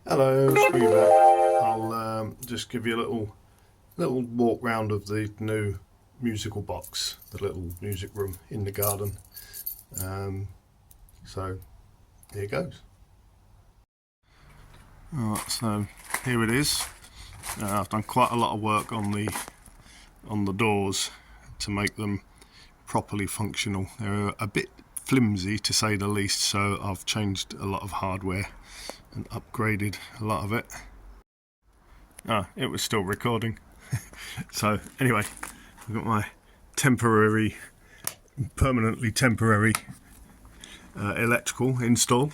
Hello, Screwback. I'll just give you a little walk round of the new musical box, the little music room in the garden. So here goes. Alright, so here it is. I've done quite a lot of work on the doors to make them properly functional. They're a bit flimsy to say the least, so I've changed a lot of hardware and upgraded a lot of it. It was still recording. So anyway, I've got my permanently temporary electrical install.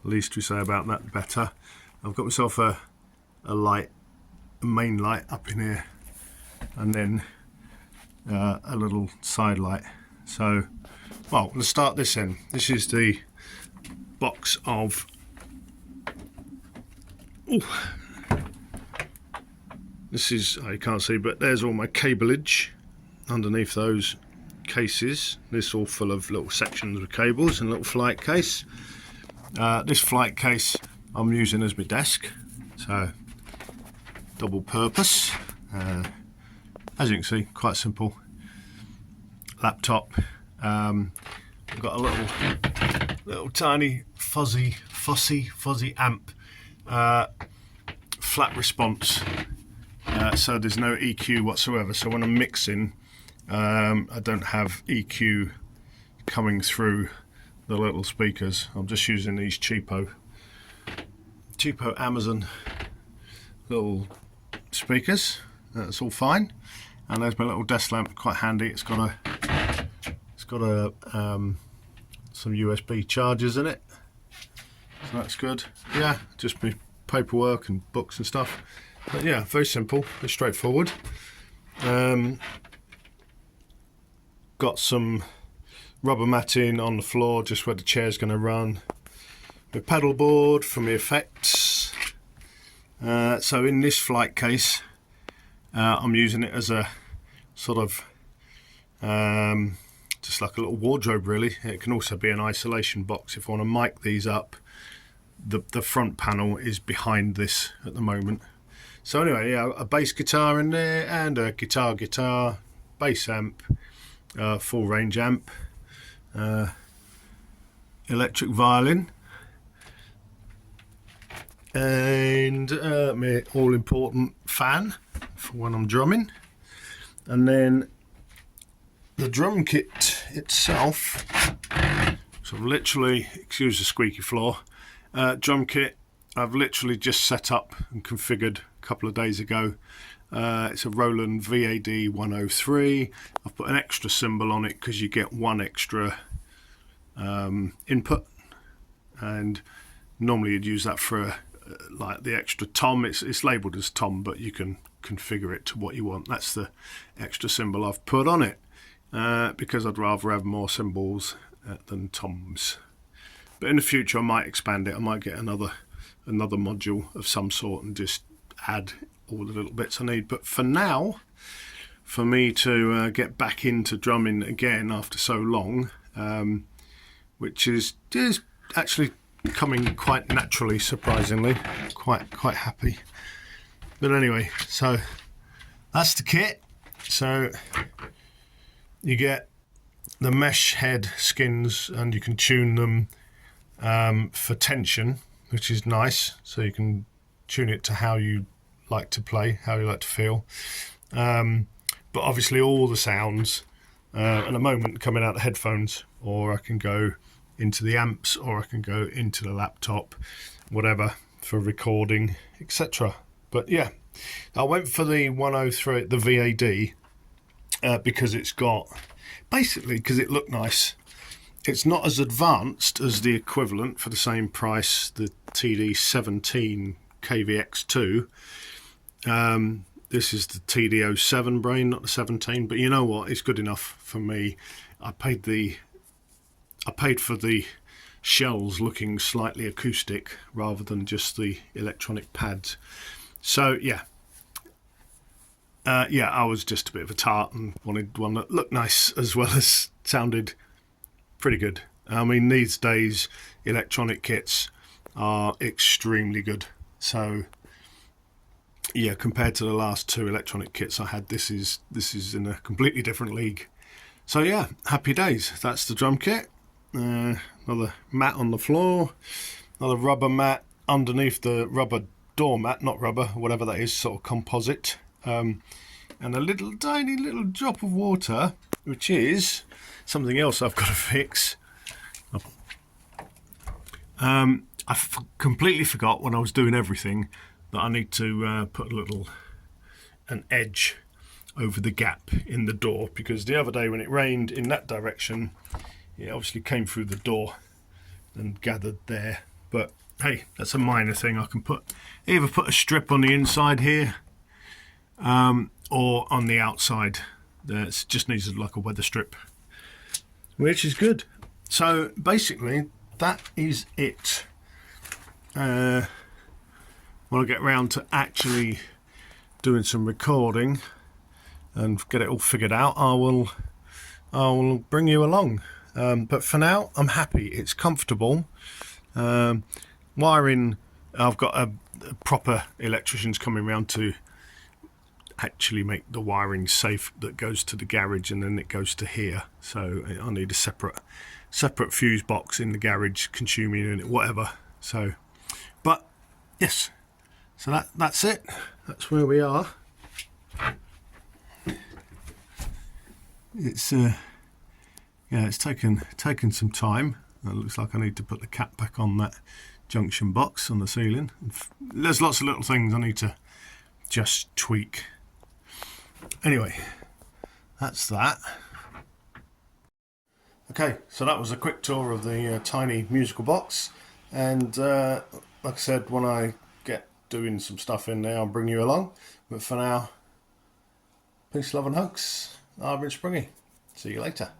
Least we say about that, the better. I've got myself a main light up in here, and then a little side light. So, well, let's start this end. This is the box of this is, you can't see, but there's all my cableage underneath those cases. This all full of little sections with cables and a little flight case. This flight case I'm using as my desk, so double purpose. As you can see, quite simple laptop. I've got a little tiny fuzzy amp, flat response, so there's no EQ whatsoever. So when I'm mixing, I don't have EQ coming through the little speakers. I'm just using these cheapo Amazon little speakers. That's all fine. And there's my little desk lamp, quite handy. It's got some USB chargers in it, so that's good. Yeah, just my paperwork and books and stuff. But yeah, very simple, very straightforward. Got some rubber matting on the floor just where the chair's going to run. My paddle board for my effects. So in this flight case, I'm using it as a sort of just like a little wardrobe, really. It can also be an isolation box if I want to mic these up. The front panel is behind this at the moment. So anyway, yeah, a bass guitar in there and a guitar, bass amp, full range amp, electric violin, and my all important fan for when I'm drumming. And then the drum kit itself, so I've literally, excuse the squeaky floor, drum kit I've literally just set up and configured a couple of days ago. It's a Roland VAD 103. I've put an extra symbol on it because you get one extra input, and normally you'd use that for like the extra tom. It's labelled as tom, but you can configure it to what you want. That's the extra symbol I've put on it, because I'd rather have more symbols than toms. But in the future I might expand it. I might get another module of some sort and just add all the little bits I need. But for now, for me to get back into drumming again after so long, which is actually coming quite naturally, surprisingly, quite happy. But anyway, so that's the kit. So you get the mesh head skins, and you can tune them for tension, which is nice. So you can tune it to how you like to play, how you like to feel. But obviously all the sounds at the moment coming out the headphones, or I can go into the amps, or I can go into the laptop, whatever, for recording, etc. But yeah, I went for the 103, the VAD, because it's got, basically because it looked nice. It's not as advanced as the equivalent for the same price, the TD17 KVX2. This is the TD07 brain, not the 17, but you know what, it's good enough for me. I paid for the shells looking slightly acoustic rather than just the electronic pads. So yeah, I was just a bit of a tart and wanted one that looked nice as well as sounded pretty good. I mean, these days electronic kits are extremely good. So yeah, compared to the last two electronic kits I had, this is in a completely different league. So yeah, happy days. That's the drum kit. Another mat on the floor, another rubber mat underneath the rubber doormat, not rubber, whatever that is, sort of composite, and a little tiny little drop of water, which is something else I've got to fix. Completely forgot when I was doing everything that I need to put an edge over the gap in the door, because the other day when it rained in that direction, it obviously came through the door and gathered there. But hey, that's a minor thing. I can either put a strip on the inside here, or on the outside. It just needs like a weather strip, which is good. So basically, that is it. When I get round to actually doing some recording and get it all figured out, I will bring you along. But for now, I'm happy. It's comfortable. Wiring, I've got a proper electrician's coming round to actually make the wiring safe, that goes to the garage and then it goes to here. So I need a separate fuse box in the garage, consuming unit, whatever. So, but yes, so that's it. That's where we are. It's yeah, it's taken some time. It looks like I need to put the cap back on that junction box on the ceiling. There's lots of little things I need to just tweak. Anyway, that's that. Okay, so that was a quick tour of the tiny musical box, and like I said, when I get doing some stuff in there, I'll bring you along. But for now, peace, love and hugs. I've been Springy. See you later.